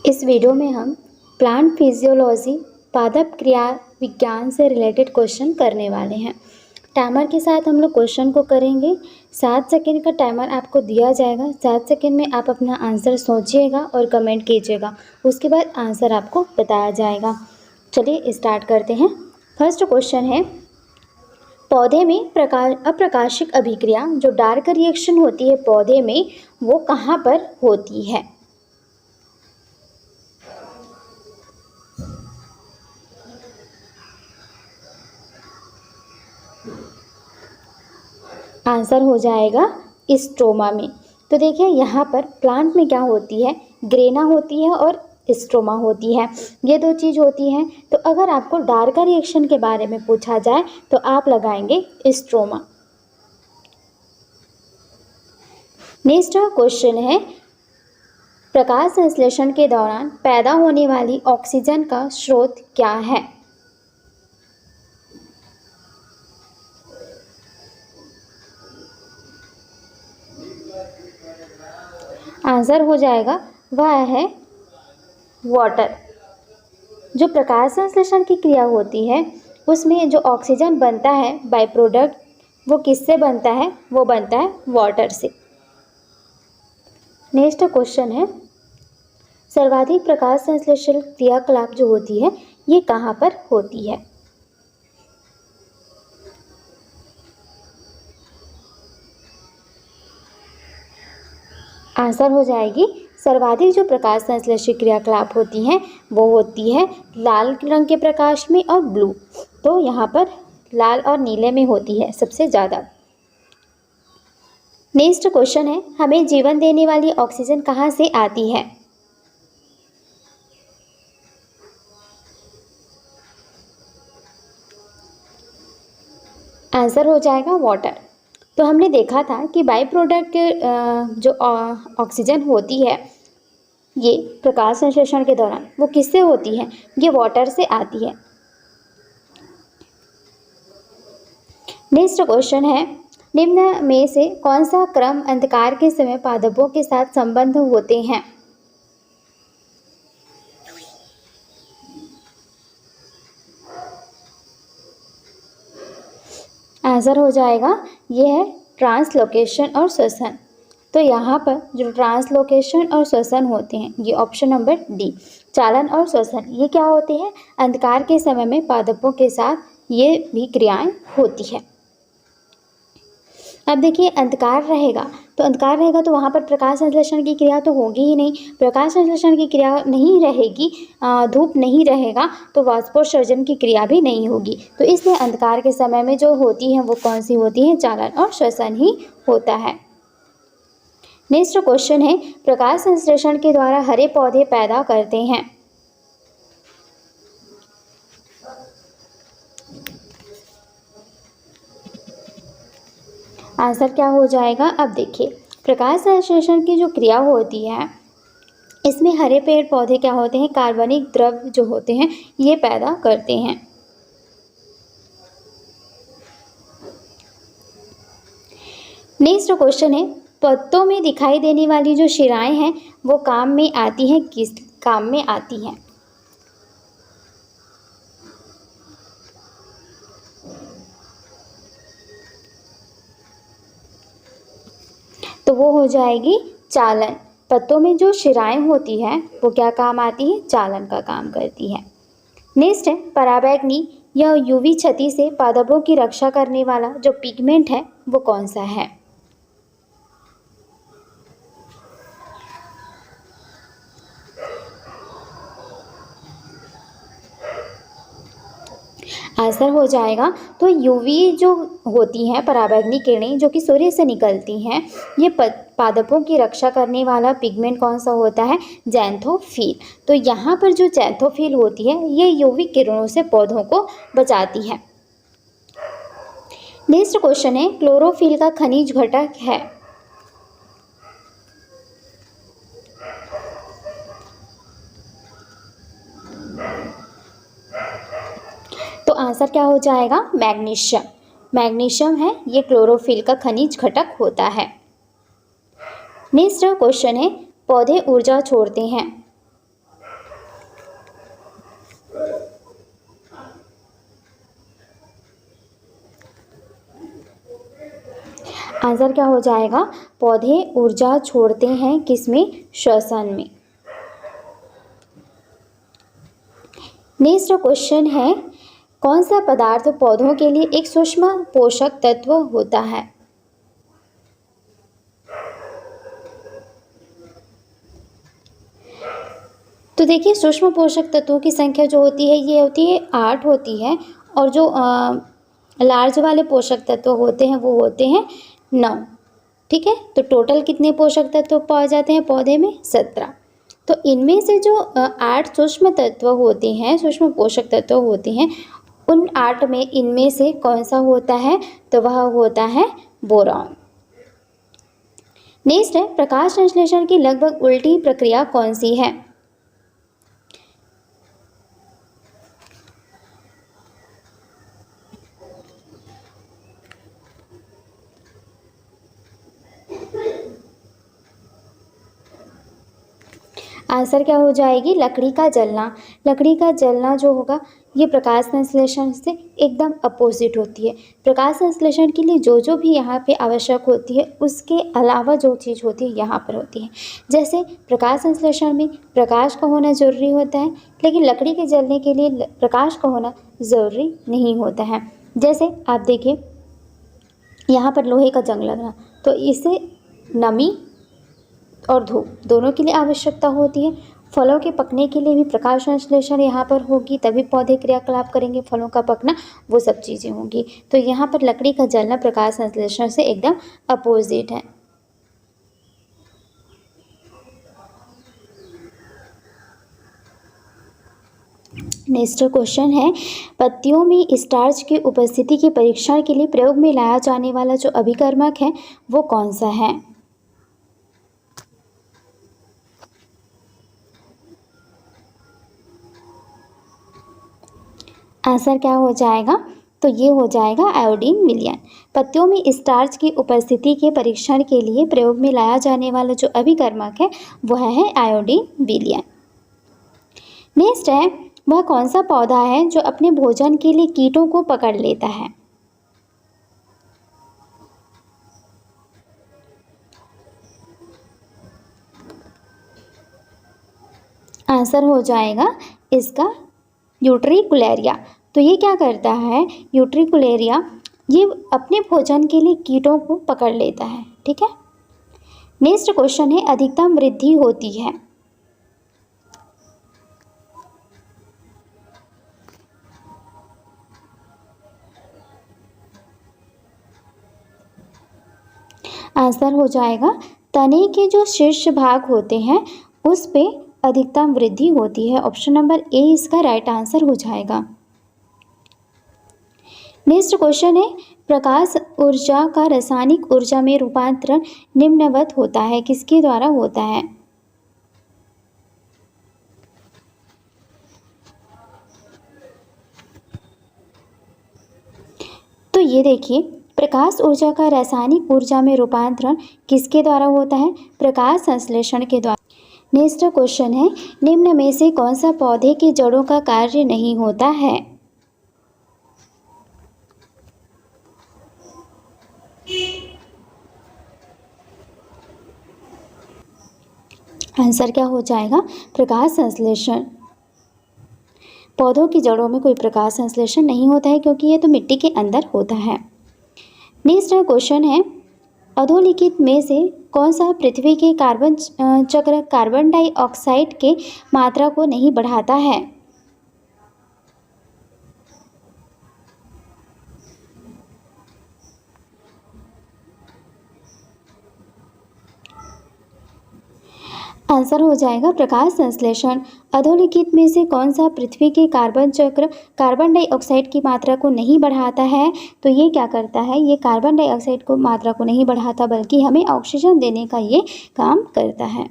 इस वीडियो में हम प्लांट फिजियोलॉजी पादप क्रिया विज्ञान से रिलेटेड क्वेश्चन करने वाले हैं। टाइमर के साथ हम लोग क्वेश्चन को करेंगे। 7 सेकेंड का टाइमर आपको दिया जाएगा। 7 सेकेंड में आप अपना आंसर सोचिएगा और कमेंट कीजिएगा। उसके बाद आंसर आपको बताया जाएगा। चलिए स्टार्ट करते हैं। फर्स्ट क्वेश्चन है, पौधे में अप्रकाशिक अभिक्रिया जो डार्क रिएक्शन होती है पौधे में, वो कहाँ पर होती है? आंसर हो जाएगा स्ट्रोमा में। तो देखिए यहाँ पर प्लांट में क्या होती है, ग्रेना होती है और स्ट्रोमा होती है, ये दो चीज़ होती हैं। तो अगर आपको डार्क रिएक्शन के बारे में पूछा जाए तो आप लगाएंगे स्ट्रोमा। नेक्स्ट क्वेश्चन है, प्रकाश संश्लेषण के दौरान पैदा होने वाली ऑक्सीजन का स्रोत क्या है? आंसर हो जाएगा वह है वाटर। जो प्रकाश संश्लेषण की क्रिया होती है उसमें जो ऑक्सीजन बनता है बाय प्रोडक्ट, वो किससे बनता है? वो बनता है वाटर से। नेक्स्ट क्वेश्चन है, सर्वाधिक प्रकाश संश्लेषण क्रियाकलाप जो होती है ये कहाँ पर होती है? आंसर हो जाएगी सर्वाधिक जो प्रकाश संश्लेषण क्रियाकलाप होती हैं वो होती है लाल रंग के प्रकाश में और ब्लू। तो यहाँ पर लाल और नीले में होती है सबसे ज़्यादा। नेक्स्ट क्वेश्चन है, हमें जीवन देने वाली ऑक्सीजन कहाँ से आती है? आंसर हो जाएगा वाटर। तो हमने देखा था कि बाई प्रोडक्ट जो ऑक्सीजन होती है ये प्रकाश संश्लेषण के दौरान वो किससे होती है? ये वाटर से आती है। नेक्स्ट क्वेश्चन है, निम्न में से कौन सा क्रम अंधकार के समय पादपों के साथ संबंध होते हैं? आंसर हो जाएगा ये है ट्रांसलोकेशन और श्वसन। तो यहाँ पर जो ट्रांसलोकेशन और श्वसन होते हैं ये ऑप्शन नंबर डी, चालन और श्वसन, ये क्या होते हैं? अंधकार के समय में पादपों के साथ ये भी क्रियाएं होती है। अब देखिए अंधकार रहेगा तो वहाँ पर प्रकाश संश्लेषण की क्रिया तो होगी ही नहीं। प्रकाश संश्लेषण की क्रिया नहीं रहेगी, धूप नहीं रहेगा तो वाष्पोत्सर्जन की क्रिया भी नहीं होगी। तो इसलिए अंधकार के समय में जो होती है वो कौन सी होती है? चालन और श्वसन ही होता है। नेक्स्ट क्वेश्चन है, प्रकाश संश्लेषण के द्वारा हरे पौधे पैदा करते हैं। आंसर क्या हो जाएगा? अब देखिए प्रकाश संश्लेषण की जो क्रिया होती है इसमें हरे पेड़ पौधे क्या होते हैं? कार्बनिक द्रव जो होते हैं ये पैदा करते हैं। नेक्स्ट क्वेश्चन है, पत्तों में दिखाई देने वाली जो शिराएं हैं वो काम में आती हैं, किस काम में आती हैं? तो वो हो जाएगी चालन। पत्तों में जो शिराएं होती हैं वो क्या काम आती है? चालन का काम करती है। नेक्स्ट है, पराबैंगनी या यूवी क्षति से पादपों की रक्षा करने वाला जो पिगमेंट है वो कौन सा है? आंसर हो जाएगा तो यूवी जो होती हैं पराबैंगनी किरणें जो कि सूर्य से निकलती हैं, ये पादपों की रक्षा करने वाला पिगमेंट कौन सा होता है? ज़ैंथोफिल। तो यहाँ पर जो ज़ैंथोफिल होती है ये यूवी किरणों से पौधों को बचाती है। नेक्स्ट क्वेश्चन है, क्लोरोफिल का खनिज घटक है। तो आंसर क्या हो जाएगा? मैग्नीशियम। मैग्नीशियम है ये क्लोरोफिल का खनिज घटक होता है। नेक्स्ट क्वेश्चन है, पौधे ऊर्जा छोड़ते हैं। आंसर क्या हो जाएगा? पौधे ऊर्जा छोड़ते हैं किसमें? श्वसन में। नेक्स्ट क्वेश्चन है, कौन सा पदार्थ पौधों के लिए एक सूक्ष्म पोषक तत्व होता है? तो देखिए, सूक्ष्म पोषक तत्वों की संख्या जो होती है ये होती है 8 होती है, और जो लार्ज वाले पोषक तत्व होते हैं वो होते हैं 9। ठीक है, तो टोटल कितने पोषक तत्व पाए जाते हैं पौधे में? 17। तो इनमें से जो 8 सूक्ष्म तत्व होते हैं, सूक्ष्म पोषक तत्व होते हैं, उन 8 में इनमें से कौन सा होता है? तो वह होता है बोरॉन। नेक्स्ट है, प्रकाश संश्लेषण की लगभग उल्टी प्रक्रिया कौन सी है? आंसर क्या हो जाएगी? लकड़ी का जलना। लकड़ी का जलना जो होगा ये प्रकाश संश्लेषण से एकदम अपोजिट होती है। प्रकाश संश्लेषण के लिए जो जो भी यहाँ पे आवश्यक होती है उसके अलावा जो चीज़ होती है यहाँ पर होती है। जैसे प्रकाश संश्लेषण में प्रकाश का होना ज़रूरी होता है, लेकिन लकड़ी के जलने के लिए प्रकाश का होना ज़रूरी नहीं होता है। जैसे आप देखिए यहाँ पर लोहे का जंग लगना, तो इसे नमी और धूप दोनों के लिए आवश्यकता होती है। फलों के पकने के लिए भी प्रकाश संश्लेषण यहाँ पर होगी, तभी पौधे क्रियाकलाप करेंगे, फलों का पकना वो सब चीज़ें होंगी। तो यहाँ पर लकड़ी का जलना प्रकाश संश्लेषण से एकदम अपोजिट है। नेक्स्ट क्वेश्चन है, पत्तियों में स्टार्च की उपस्थिति के परीक्षण के लिए प्रयोग में लाया जाने वाला जो अभिकर्मक है वो कौन सा है? आंसर क्या हो जाएगा? तो ये हो जाएगा आयोडीन विलयन। पत्तियों में स्टार्च की उपस्थिति के परीक्षण के लिए प्रयोग में लाया जाने वाला जो अभिकर्मक है वह है आयोडीन विलयन। नेक्स्ट है, वह कौन सा पौधा है जो अपने भोजन के लिए कीटों को पकड़ लेता है? आंसर हो जाएगा इसका यूट्रिकुलेरिया। तो ये क्या करता है? यूट्रिकुलेरिया ये अपने भोजन के लिए कीटों को पकड़ लेता है। ठीक है, नेक्स्ट क्वेश्चन है, अधिकतम वृद्धि होती है। आंसर हो जाएगा तने के जो शीर्ष भाग होते हैं उस पे अधिकतम वृद्धि होती है। ऑप्शन नंबर ए इसका राइट आंसर हो जाएगा। नेक्स्ट क्वेश्चन है, प्रकाश ऊर्जा का रासायनिक ऊर्जा में रूपांतरण निम्नवत होता है, किसके द्वारा होता है? तो ये देखिए, प्रकाश ऊर्जा का रासायनिक ऊर्जा में रूपांतरण किसके द्वारा होता है? प्रकाश संश्लेषण के द्वारा। नेक्स्ट क्वेश्चन है, निम्न में से कौन सा पौधे की जड़ों का कार्य नहीं होता है? आंसर क्या हो जाएगा? प्रकाश संश्लेषण। पौधों की जड़ों में कोई प्रकाश संश्लेषण नहीं होता है क्योंकि ये तो मिट्टी के अंदर होता है। नेक्स्ट क्वेश्चन है, अधोलिखित में से कौन सा पृथ्वी के कार्बन चक्र कार्बन डाइऑक्साइड के मात्रा को नहीं बढ़ाता है? आंसर हो जाएगा प्रकाश संश्लेषण। अधोलिखित में से कौन सा पृथ्वी के कार्बन चक्र कार्बन डाइऑक्साइड की मात्रा को नहीं बढ़ाता है? तो ये क्या करता है? ये कार्बन डाइऑक्साइड को मात्रा को नहीं बढ़ाता बल्कि हमें ऑक्सीजन देने का ये काम करता है।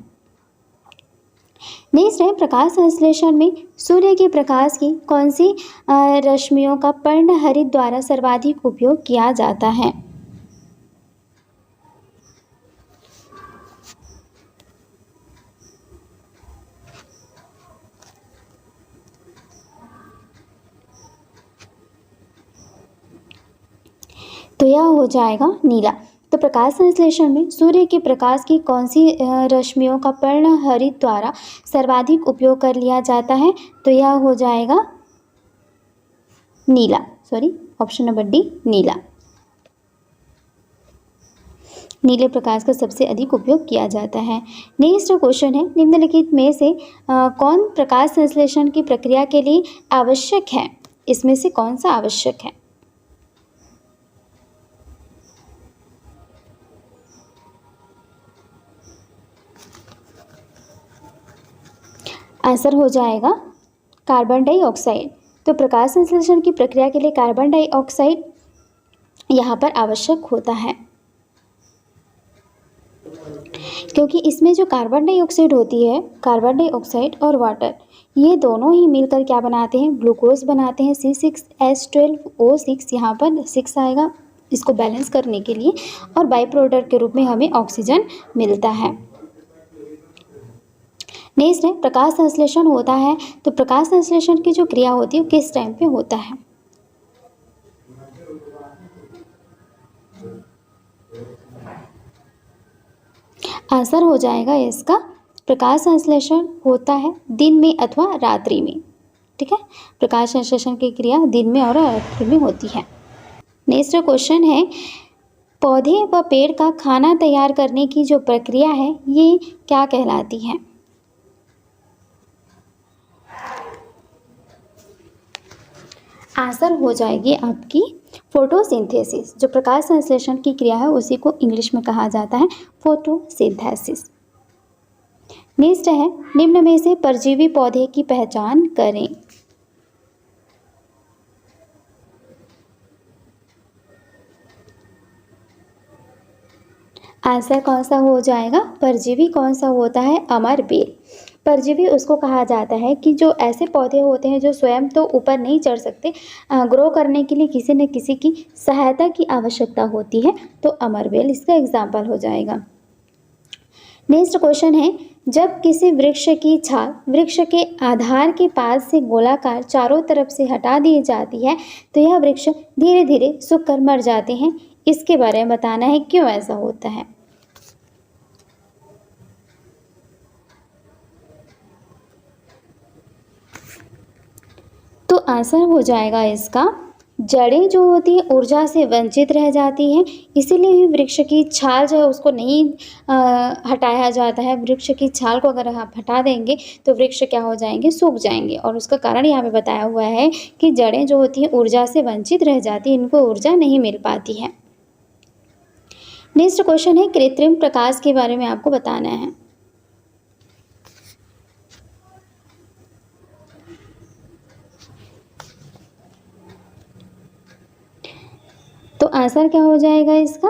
नेक्स्ट है, प्रकाश संश्लेषण में सूर्य के प्रकाश की कौन सी रश्मियों का पर्णहरित द्वारा सर्वाधिक उपयोग किया जाता है? तो यह हो जाएगा नीला। तो प्रकाश संश्लेषण में सूर्य के प्रकाश की कौन सी रश्मियों का पर्णहरित द्वारा सर्वाधिक उपयोग कर लिया जाता है? तो यह हो जाएगा नीला, ऑप्शन नंबर डी नीला। नीले प्रकाश का सबसे अधिक उपयोग किया जाता है। नेक्स्ट क्वेश्चन है, निम्नलिखित में से कौन प्रकाश संश्लेषण की प्रक्रिया के लिए आवश्यक है? इसमें से कौन सा आवश्यक है? आंसर हो जाएगा कार्बन डाइऑक्साइड। तो प्रकाश संश्लेषण की प्रक्रिया के लिए कार्बन डाइऑक्साइड यहाँ पर आवश्यक होता है, क्योंकि इसमें जो कार्बन डाइऑक्साइड होती है, कार्बन डाइऑक्साइड और वाटर, ये दोनों ही मिलकर क्या बनाते हैं? ग्लूकोज बनाते हैं। C6H12O6, यहाँ पर 6 आएगा इसको बैलेंस करने के लिए, और बाई प्रोडक्ट के रूप में हमें ऑक्सीजन मिलता है। नेक्स्ट है, प्रकाश संश्लेषण होता है तो प्रकाश संश्लेषण की जो क्रिया होती है किस टाइम पे होता है? आंसर हो जाएगा इसका, प्रकाश संश्लेषण होता है दिन में अथवा रात्रि में। ठीक है, प्रकाश संश्लेषण की क्रिया दिन में और रात्रि में होती है। नेक्स्ट क्वेश्चन है, पौधे व पेड़ का खाना तैयार करने की जो प्रक्रिया है ये क्या कहलाती है? आंसर हो जाएगी आपकी फोटोसिंथेसिस। जो प्रकाश संश्लेषण की क्रिया है उसी को इंग्लिश में कहा जाता है फोटोसिंथेसिस। नेक्स्ट है, निम्न में से परजीवी पौधे की पहचान करें। आंसर कौन सा हो जाएगा? परजीवी कौन सा होता है? अमर बेल। परजीवी उसको कहा जाता है कि जो ऐसे पौधे होते हैं जो स्वयं तो ऊपर नहीं चढ़ सकते, ग्रो करने के लिए किसी न किसी की सहायता की आवश्यकता होती है, तो अमरबेल इसका एग्जाम्पल हो जाएगा। नेक्स्ट क्वेश्चन है, जब किसी वृक्ष की छाल वृक्ष के आधार के पास से गोलाकार चारों तरफ से हटा दी जाती है तो यह वृक्ष धीरे धीरे सूख कर मर जाते हैं। इसके बारे में बताना है, क्यों ऐसा होता है? तो आंसर हो जाएगा इसका, जड़ें जो होती है ऊर्जा से वंचित रह जाती हैं, इसीलिए ही वृक्ष की छाल जो है उसको नहीं हटाया जाता है। वृक्ष की छाल को अगर आप हटा देंगे तो वृक्ष क्या हो जाएंगे? सूख जाएंगे। और उसका कारण यहाँ पे बताया हुआ है कि जड़ें जो होती हैं ऊर्जा से वंचित रह जाती हैं, इनको ऊर्जा नहीं मिल पाती है। नेक्स्ट क्वेश्चन है, कृत्रिम प्रकाश के बारे में आपको बताना है। तो आंसर क्या हो जाएगा इसका?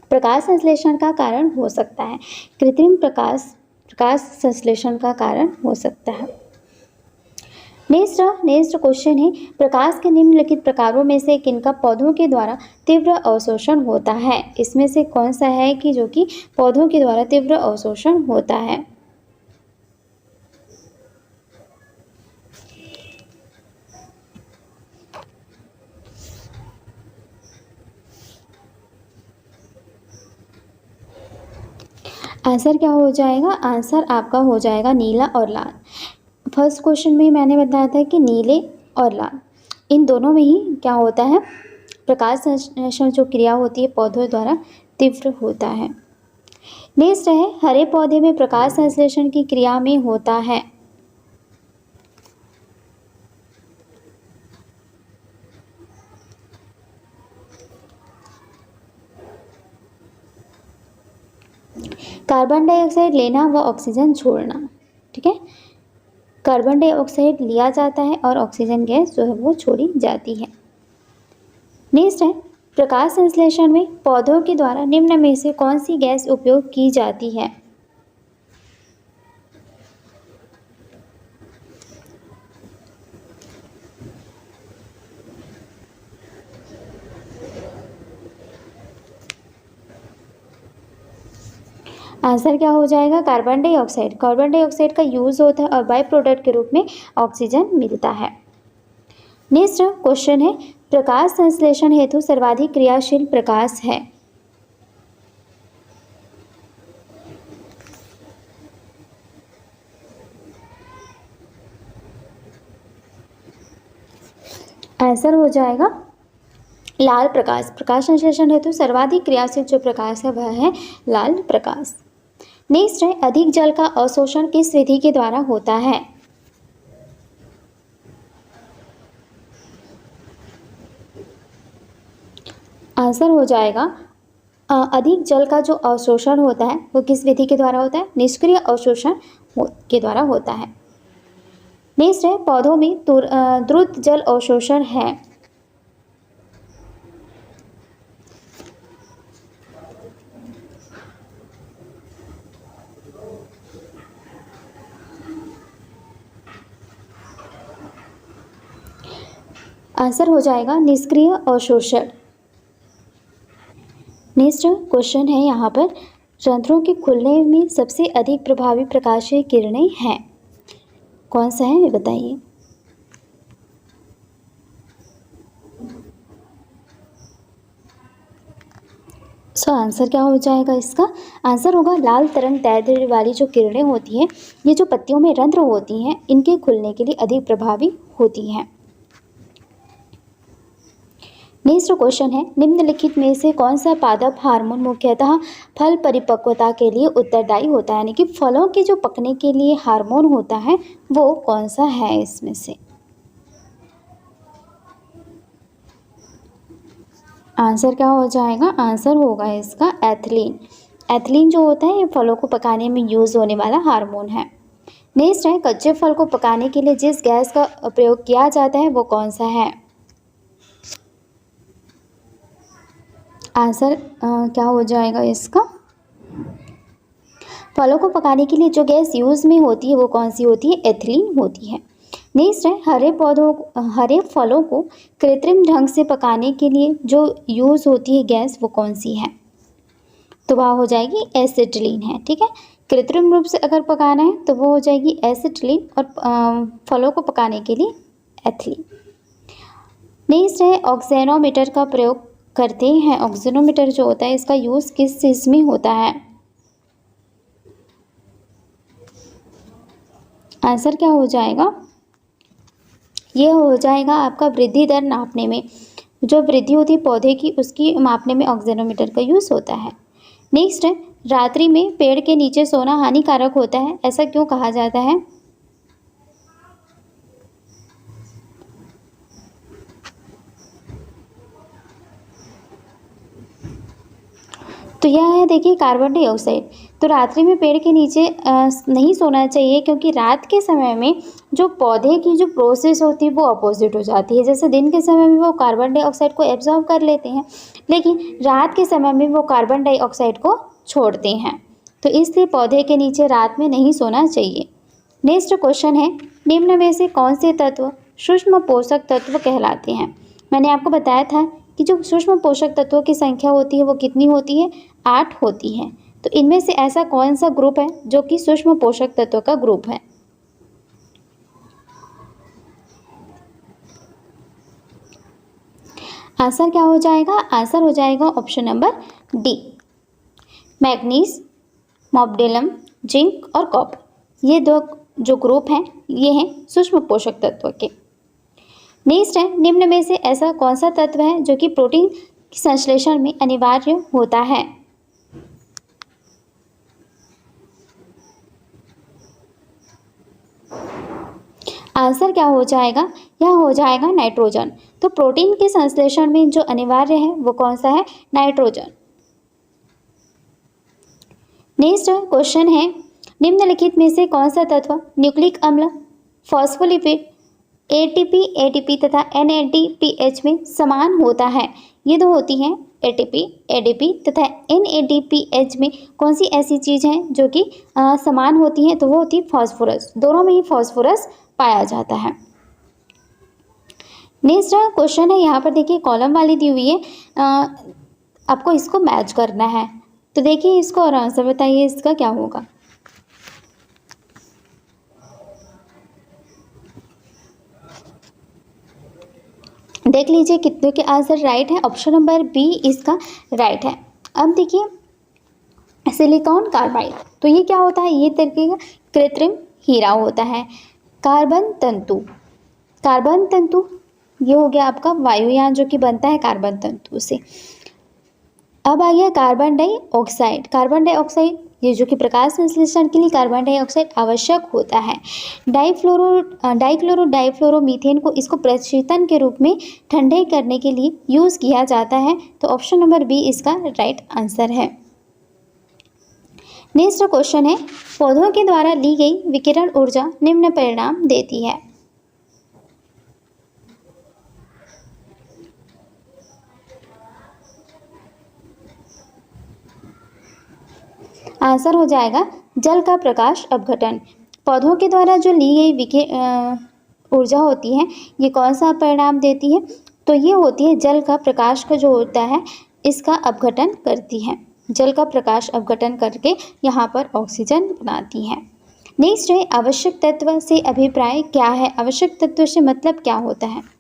प्रकाश संश्लेषण का कारण हो सकता है। कृत्रिम प्रकाश संश्लेषण का कारण हो सकता है। नेक्स्ट क्वेश्चन है, प्रकाश के निम्नलिखित प्रकारों में से किनका पौधों के द्वारा तीव्र अवशोषण होता है? इसमें से कौन सा है कि जो कि पौधों के द्वारा तीव्र अवशोषण होता है? आंसर क्या हो जाएगा? आंसर आपका हो जाएगा नीला और लाल। फर्स्ट क्वेश्चन में मैंने बताया था कि नीले और लाल इन दोनों में ही क्या होता है? प्रकाश संश्लेषण जो क्रिया होती है पौधों द्वारा तीव्र होता है। नेक्स्ट है, हरे पौधे में प्रकाश संश्लेषण की क्रिया में होता है। कार्बन डाइऑक्साइड लेना व ऑक्सीजन छोड़ना। ठीक है, कार्बन डाइऑक्साइड लिया जाता है और ऑक्सीजन गैस जो है वो छोड़ी जाती है। नेक्स्ट है, प्रकाश संश्लेषण में पौधों के द्वारा निम्न में से कौन सी गैस उपयोग की जाती है? आंसर क्या हो जाएगा? Carbon dioxide. कार्बन डाइऑक्साइड का यूज़ होता है और बाई प्रोडक्ट के रूप में ऑक्सीजन मिलता है। नेक्स्ट क्वेश्चन है, प्रकाश संश्लेषण हेतु सर्वाधिक क्रियाशील प्रकाश है। आंसर हो जाएगा लाल प्रकाश। प्रकाश संश्लेषण हेतु सर्वाधिक क्रियाशील जो प्रकाश है वह है लाल प्रकाश। नेक्स्ट है अधिक जल का अवशोषण किस विधि के द्वारा होता है? आंसर हो जाएगा अधिक जल का जो अवशोषण होता है वो किस विधि के द्वारा होता है? निष्क्रिय अवशोषण के द्वारा होता है। नेक्स्ट है पौधों में द्रुत जल अवशोषण है। आंसर हो जाएगा निष्क्रिय अवशोषण। नेक्स्ट क्वेश्चन है यहाँ पर रंध्रों के खुलने में सबसे अधिक प्रभावी प्रकाशीय किरणें हैं, कौन सा है ये बताइए। आंसर क्या हो जाएगा इसका? आंसर होगा लाल तरंग दैर्ध्य वाली जो किरणें होती हैं ये जो पत्तियों में रंध्र होती हैं इनके खुलने के लिए अधिक प्रभावी होती हैं। नेक्स्ट क्वेश्चन है निम्नलिखित में से कौन सा पादप हार्मोन मुख्यतः फल परिपक्वता के लिए उत्तरदायी होता है, यानी कि फलों के जो पकने के लिए हार्मोन होता है वो कौन सा है इसमें से? आंसर क्या हो जाएगा? आंसर होगा इसका एथिलीन। एथिलीन जो होता है ये फलों को पकाने में यूज़ होने वाला हार्मोन है। नेक्स्ट है कच्चे फल को पकाने के लिए जिस गैस का प्रयोग किया जाता है वो कौन सा है? आंसर क्या हो जाएगा इसका? फलों को पकाने के लिए जो गैस यूज़ में होती है वो कौन सी होती है? एथिलीन होती है। नेक्स्ट है हरे फलों को कृत्रिम ढंग से पकाने के लिए जो यूज़ होती है गैस वो कौन सी है? तो वह हो जाएगी एसिटिलीन है। ठीक है, कृत्रिम रूप से अगर पकाना है तो वो हो जाएगी एसिटिलीन और फलों को पकाने के लिए एथिलीन। नेक्स्ट है ऑक्सेनोमीटर का प्रयोग करते हैं। ऑक्सीनोमीटर जो होता है इसका यूज़ किस चीज़ में होता है? आंसर क्या हो जाएगा? ये हो जाएगा आपका वृद्धि दर नापने में, जो वृद्धि होती है पौधे की उसकी मापने में ऑक्सीनोमीटर का यूज़ होता है। नेक्स्ट है रात्रि में पेड़ के नीचे सोना हानिकारक होता है, ऐसा क्यों कहा जाता है? तो यह है देखिए कार्बन डाइऑक्साइड। तो रात्रि में पेड़ के नीचे नहीं सोना चाहिए क्योंकि रात के समय में जो पौधे की जो प्रोसेस होती है वो अपोजिट हो जाती है। जैसे दिन के समय में वो कार्बन डाइऑक्साइड को एब्जॉर्ब कर लेते हैं लेकिन रात के समय में वो कार्बन डाइऑक्साइड को छोड़ते हैं, तो इसलिए पौधे के नीचे रात में नहीं सोना चाहिए। नेक्स्ट क्वेश्चन है निम्न में से कौन से तत्व सूक्ष्म पोषक तत्व कहलाते हैं? मैंने आपको बताया था कि जो सूक्ष्म पोषक तत्वों की संख्या होती है वो कितनी होती है? 8 होती है। तो इनमें से ऐसा कौन सा ग्रुप है जो कि सूक्ष्म पोषक तत्वों का ग्रुप है? आंसर क्या हो जाएगा? आंसर हो जाएगा option number D, manganese, molybdenum, zinc और कॉपर। ये दो जो ग्रुप हैं ये हैं सूक्ष्म पोषक तत्व के। नेक्स्ट है निम्न में से ऐसा कौन सा तत्व है जो कि प्रोटीन के संश्लेषण में अनिवार्य होता है? आंसर क्या हो जाएगा? यह हो जाएगा नाइट्रोजन। तो प्रोटीन के संश्लेषण में जो अनिवार्य है वो कौन सा है? नाइट्रोजन। नेक्स्ट क्वेश्चन है निम्नलिखित में से कौन सा तत्व न्यूक्लिक अम्ल, फॉस्फोलिपिड, एटीपी, एडीपी तथा एनएडीपीएच में समान होता है? ये दो होती हैं एटीपी, एडीपी तथा एनएडीपीएच में कौन सी ऐसी चीज़ है जो कि समान होती हैं? तो वो होती है फॉस्फोरस। दोनों में ही फॉस्फोरस पाया जाता है। नेक्स्ट क्वेश्चन है यहाँ पर देखिए कॉलम वाली दी हुई है, आपको इसको मैच करना है। तो देखिए इसको और आंसर बताइए इसका क्या होगा। देख लीजिए कितने के आंसर राइट है। ऑप्शन नंबर बी इसका राइट है। अब देखिए सिलिकॉन कार्बाइड, तो ये क्या होता है? ये तरीके का कृत्रिम हीरा होता है। कार्बन तंतु ये हो गया आपका वायुयान जो कि बनता है कार्बन तंतु से। अब आ गया कार्बन डाइऑक्साइड। कार्बन डाइऑक्साइड ये जो कि प्रकाश संश्लेषण के लिए कार्बन डाइऑक्साइड आवश्यक होता है। डाइफ्लोरो मीथेन को इसको प्रशीतन के रूप में ठंडे करने के लिए यूज़ किया जाता है। तो ऑप्शन नंबर बी इसका राइट आंसर है। नेक्स्ट क्वेश्चन है, पौधों के द्वारा ली गई विकिरण ऊर्जा निम्न परिणाम देती है। आंसर हो जाएगा जल का प्रकाश अपघटन। पौधों के द्वारा जो ली गई ऊर्जा होती है ये कौन सा परिणाम देती है? तो ये होती है जल का प्रकाश का जो होता है इसका अपघटन करती है। जल का प्रकाश अपघटन करके यहाँ पर ऑक्सीजन बनाती है। नेक्स्ट है, आवश्यक तत्व से अभिप्राय क्या है? आवश्यक तत्व से मतलब क्या होता है?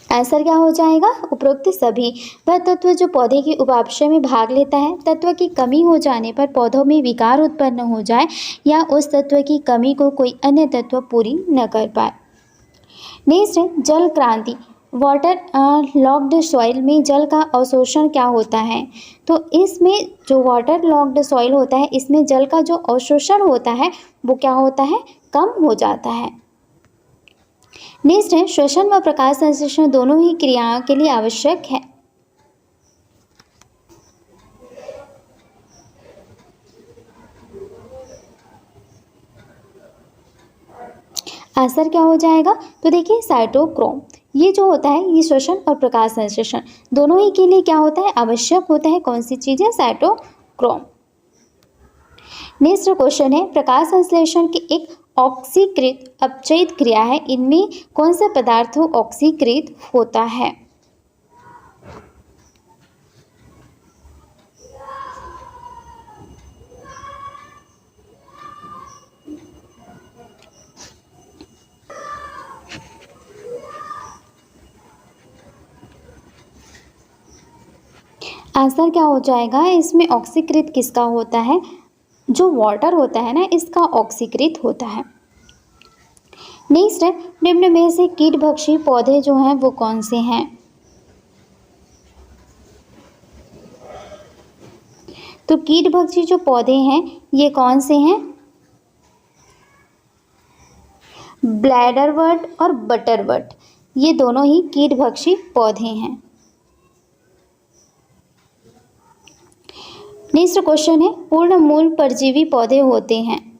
आंसर क्या हो जाएगा? उपरोक्त सभी। वह तत्व जो पौधे के उपापचय में भाग लेता है, तत्व की कमी हो जाने पर पौधों में विकार उत्पन्न हो जाए या उस तत्व की कमी को कोई अन्य तत्व पूरी न कर पाए। नेक्स्ट है जल क्रांति। वाटर लॉक्ड सॉइल में जल का अवशोषण क्या होता है? तो इसमें जो वाटर लॉक्ड सॉइल होता है इसमें जल का जो अवशोषण होता है वो क्या होता है? कम हो जाता है। नेक्स्ट है, श्वसन व प्रकाश संश्लेषण दोनों ही क्रियाओं के लिए आवश्यक है। आंसर क्या हो जाएगा? तो देखिए साइटोक्रोम ये जो होता है ये श्वसन और प्रकाश संश्लेषण दोनों ही के लिए क्या होता है? आवश्यक होता है। कौन सी चीज़ है? साइटोक्रोम। नेक्स्ट क्वेश्चन है, प्रकाश संश्लेषण की एक ऑक्सीकृत अपचयित क्रिया है, इनमें कौन सा पदार्थ ऑक्सीकृत होता है? आंसर क्या हो जाएगा? इसमें ऑक्सीकृत किसका होता है? जो वाटर होता है ना इसका ऑक्सीकृत होता है। नेक्स्ट है, निम्न में से कीटभक्षी पौधे जो हैं वो कौन से हैं? तो कीटभक्षी जो पौधे हैं ये कौन से हैं? ब्लैडरवर्ट और बटरवर्ट ये दोनों ही कीटभक्षी पौधे हैं। नेक्स्ट क्वेश्चन है, पूर्ण मूल परजीवी पौधे होते हैं।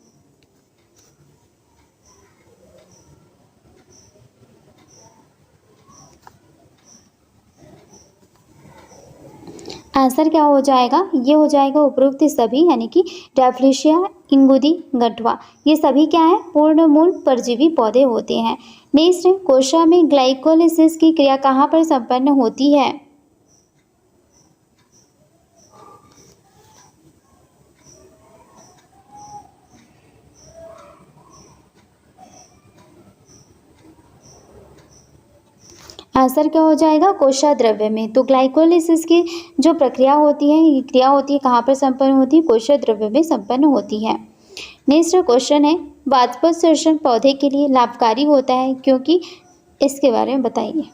आंसर क्या हो जाएगा? ये हो जाएगा उपरोक्त सभी, यानी कि डैफलिशिया, इंगुदी, गठवा ये सभी क्या है? पूर्ण मूल परजीवी पौधे होते हैं। नेक्स्ट है, कोशिका में ग्लाइकोलिसिस की क्रिया कहाँ पर संपन्न होती है? आंसर क्या हो जाएगा? कोशिका द्रव्य में। तो ग्लाइकोलिसिस की जो प्रक्रिया होती है ये क्रिया होती है कहाँ पर संपन्न होती है? कोशिका द्रव्य में संपन्न होती है। नेक्स्ट क्वेश्चन है, वाष्पोत्सर्जन पौधे के लिए लाभकारी होता है क्योंकि? इसके बारे में बताइए।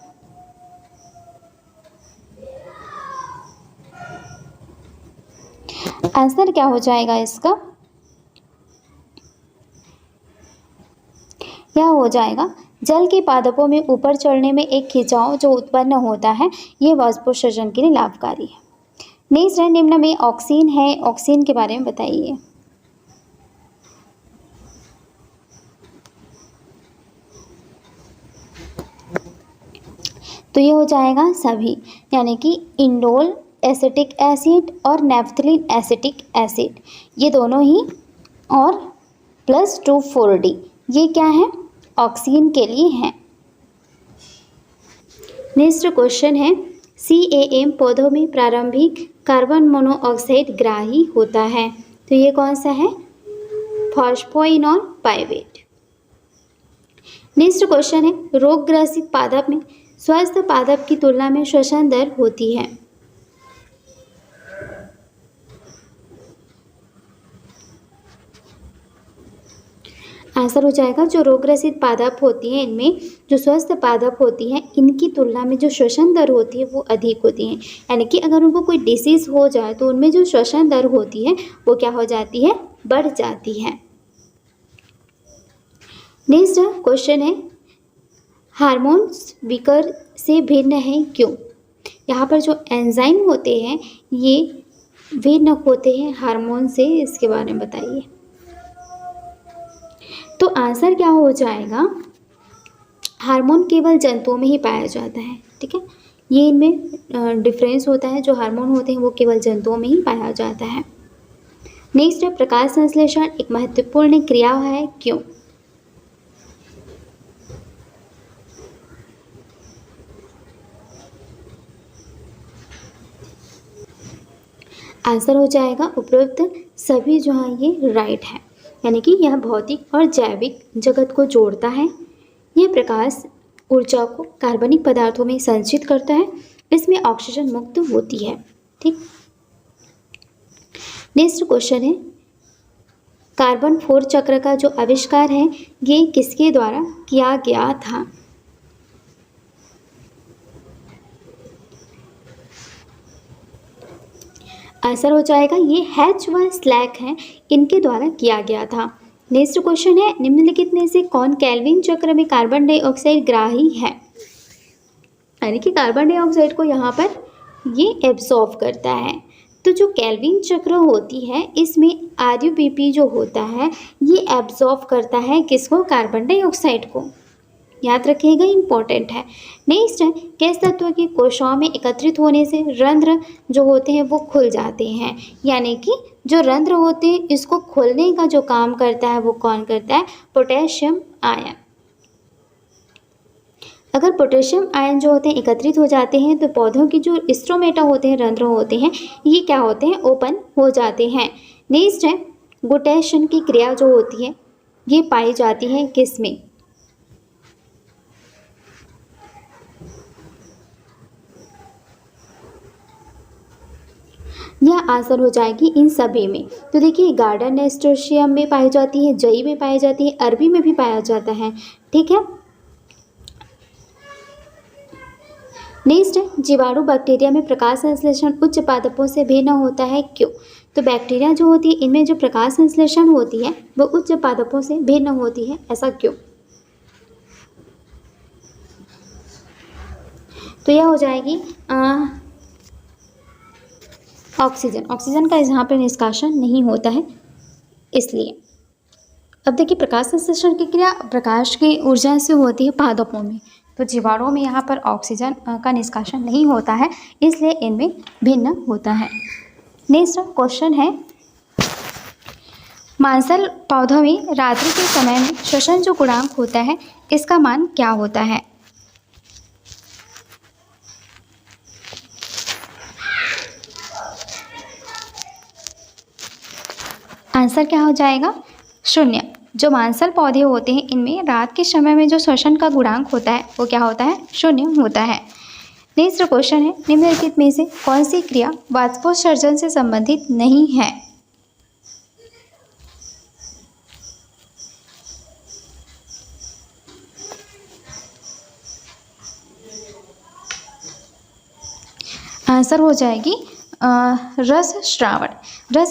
आंसर क्या हो जाएगा इसका? यह हो जाएगा जल के पादपों में ऊपर चढ़ने में एक खिंचाव जो उत्पन्न होता है ये वाष्पोत्सर्जन के लिए लाभकारी है। नेक्स्ट है, निम्न में ऑक्सीन है, ऑक्सीन के बारे में बताइए। तो ये हो जाएगा सभी, यानी कि इंडोल एसिटिक एसिड और नेफ्थलीन एसिटिक एसिड ये दोनों ही, और +2,4-D ये क्या है? ऑक्सीन के लिए हैं। नेक्स्ट क्वेश्चन है, CAM पौधों में प्रारंभिक कार्बन मोनोऑक्साइड ग्राही होता है, तो ये कौन सा है? Phosphoenol pivot. नेक्स्ट क्वेश्चन है, रोगग्रसित पादप में स्वस्थ पादप की तुलना में श्वसन दर होती है। आंसर हो जाएगा जो रोगग्रसित पादप होती हैं इनमें जो स्वस्थ पादप होती हैं इनकी तुलना में जो श्वसन दर होती है वो अधिक होती है, यानी कि अगर उनको कोई डिसीज़ हो जाए तो उनमें जो श्वसन दर होती है वो क्या हो जाती है, बढ़ जाती है। नेक्स्ट क्वेश्चन है हार्मोन्स विकर से भिन्न है क्यों। यहाँ पर जो एंजाइम होते हैं ये भिन्न होते हैं हार्मोन से, इसके बारे में बताइए। तो आंसर क्या हो जाएगा, हार्मोन केवल जंतुओं में ही पाया जाता है, ठीक है। ये इनमें डिफरेंस होता है, जो हार्मोन होते हैं वो केवल जंतुओं में ही पाया जाता है। नेक्स्ट है प्रकाश संश्लेषण एक महत्वपूर्ण क्रिया है क्यों। आंसर हो जाएगा उपरोक्त सभी जो है ये राइट है, यानी कि यह भौतिक और जैविक जगत को जोड़ता है। यह प्रकाश ऊर्जा को कार्बनिक पदार्थों में संचित करता है, इसमें ऑक्सीजन मुक्त होती है, ठीक। नेक्स्ट क्वेश्चन है कार्बन 4 चक्र का जो आविष्कार है ये किसके द्वारा किया गया था। आंसर हो जाएगा ये हैच व स्लैक हैं, इनके द्वारा किया गया था। नेक्स्ट क्वेश्चन है निम्नलिखित में से कौन केल्विन चक्र में कार्बन डाइऑक्साइड ग्राही है, यानी कि कार्बन डाइऑक्साइड को यहाँ पर ये एब्जॉर्ब करता है। तो जो केल्विन चक्र होती है इसमें RuBP जो होता है ये एब्जॉर्ब करता है किसको, कार्बन डाइऑक्साइड को, याद रखिएगा इंपॉर्टेंट है। नेक्स्ट है किस तत्व की कोशिकाओं में एकत्रित होने से रंध्र जो होते हैं वो खुल जाते हैं, यानी कि जो रंध्र होते हैं इसको खोलने का जो काम करता है वो कौन करता है, पोटेशियम आयन। अगर पोटेशियम आयन जो होते हैं एकत्रित हो जाते हैं तो पौधों की जो स्ट्रोमेटा होते हैं, रंध्र होते हैं, ये क्या होते हैं, ओपन हो जाते हैं। नेक्स्ट है गुटेशन की क्रिया जो होती है ये पाई जाती है किसमें। यह आंसर हो जाएगी इन सभी में। तो देखिए गार्डन नेस्टोशियम में पाई जाती है, जई में पाई जाती है, अरबी में भी पाया जाता है, ठीक है। नेक्स्ट है जीवाणु बैक्टीरिया में प्रकाश संश्लेषण उच्च पादपों से भिन्न होता है क्यों। तो बैक्टीरिया जो होती है इनमें जो प्रकाश संश्लेषण होती है वो उच्च पादपों से भिन्न होती है, ऐसा क्यों। तो यह हो जाएगी ऑक्सीजन का यहाँ पर निष्कासन नहीं होता है इसलिए। अब देखिए प्रकाश संश्लेषण की क्रिया प्रकाश की ऊर्जा से होती है पादपों में, तो जीवाणुओं में यहाँ पर ऑक्सीजन का निष्कासन नहीं होता है इसलिए इनमें भिन्न होता है। नेक्स्ट क्वेश्चन है मांसल पौधों में रात्रि के समय में श्वसन जो गुणांक होता है इसका मान क्या होता है। आंसर क्या हो जाएगा, 0। जो मांसल पौधे होते हैं इनमें रात के समय में जो श्वसन का गुणांक होता है वो क्या होता है, 0 होता है। नेक्स्ट क्वेश्चन है निम्नलिखित में से कौन सी क्रिया वाष्पोत्सर्जन से संबंधित नहीं है। आंसर हो जाएगी रस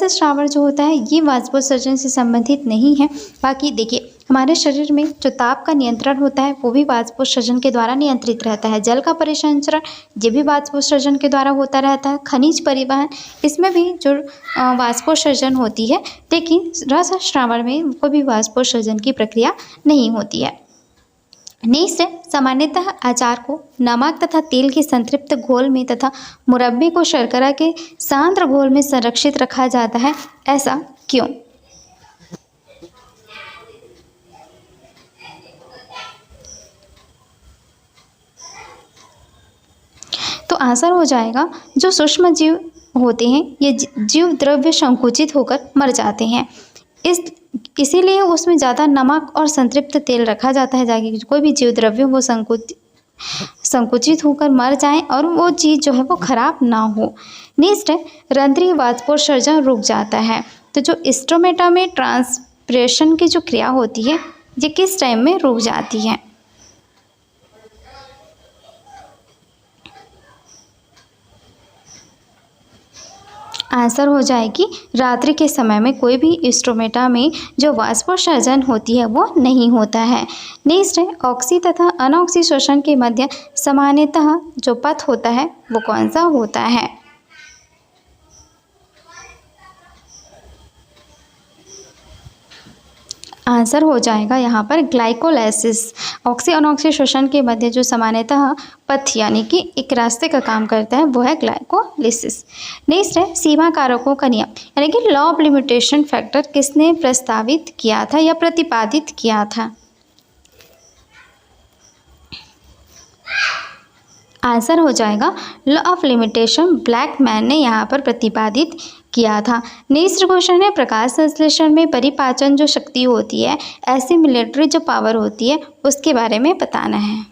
श्रावण जो होता है ये वाष्पोत्सर्जन से संबंधित नहीं है। बाकी देखिए हमारे शरीर में जो ताप का नियंत्रण होता है वो भी वाष्पोत्सर्जन के द्वारा नियंत्रित रहता है। जल का परिसंचरण ये भी वाष्पोत्सर्जन के द्वारा होता रहता है। खनिज परिवहन इसमें भी जो वाष्पोत्सर्जन होती है, लेकिन रस श्रावण में कोई भी वाष्पोत्सर्जन की प्रक्रिया नहीं होती है। नेक्स्ट है सामान्यतः अचार को नमक तथा तेल के संतृप्त घोल में तथा मुरब्बे को शर्करा के सांद्र घोल में संरक्षित रखा जाता है, ऐसा क्यों। तो आंसर हो जाएगा जो सूक्ष्म जीव होते हैं ये जीव द्रव्य संकुचित होकर मर जाते हैं, इसीलिए उसमें ज़्यादा नमक और संतृप्त तेल रखा जाता है ताकि कोई भी जीव द्रव्य वो संकुचित होकर मर जाए और वो चीज़ जो है वो खराब ना हो। नेक्स्ट है रंध्रीय वाष्पोत्सर्जन रुक जाता है। तो जो स्ट्रोमेटा में रेस्पिरेशन की जो क्रिया होती है ये किस टाइम में रुक जाती है? आंसर हो जाएगी रात्रि के समय में कोई भी स्टोमेटा में जो वाष्पोत्सर्जन होती है वो नहीं होता है। नेक्स्ट है ऑक्सी तथा अनऑक्सी श्वसन के मध्य सामान्यतः जो पथ होता है वो कौन सा होता है? आंसर हो जाएगा यहाँ पर ग्लाइकोलाइसिस। ऑक्सी अनऑक्सी श्वसन के मध्य जो सामान्यतः पथ यानी कि एक रास्ते का काम करता है वो है ग्लाइकोलिसिस। नेक्स्ट है सीमा कारकों का नियम यानी कि लॉ ऑफ लिमिटेशन फैक्टर किसने प्रस्तावित किया था या प्रतिपादित किया था? आंसर हो जाएगा लॉ ऑफ लिमिटेशन ब्लैकमैन ने यहाँ पर प्रतिपादित किया था। नेक्स्ट क्वेश्चन है प्रकाश संश्लेषण में परिपाचन जो शक्ति होती है एसिमिलेटरी जो पावर होती है उसके बारे में बताना है।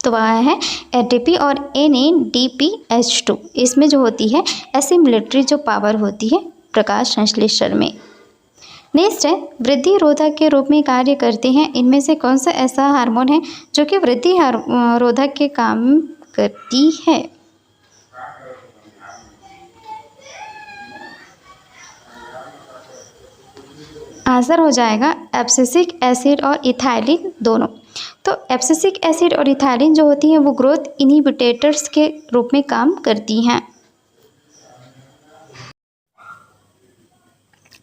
तो वह है एटीपी और NADPH2। इसमें जो होती है एसिमिलेटरी जो पावर होती है प्रकाश संश्लेषण में। नेक्स्ट है वृद्धि रोधक के रूप में कार्य करते हैं इनमें से कौन सा ऐसा हार्मोन है जो कि वृद्धि रोधक के काम करती है? आंसर हो जाएगा एब्सिसिक एसिड और इथाइलिन दोनों। तो एब्सिसिक एसिड और इथाइलिन जो होती हैं वो ग्रोथ इनहिबिटर्स के रूप में काम करती हैं।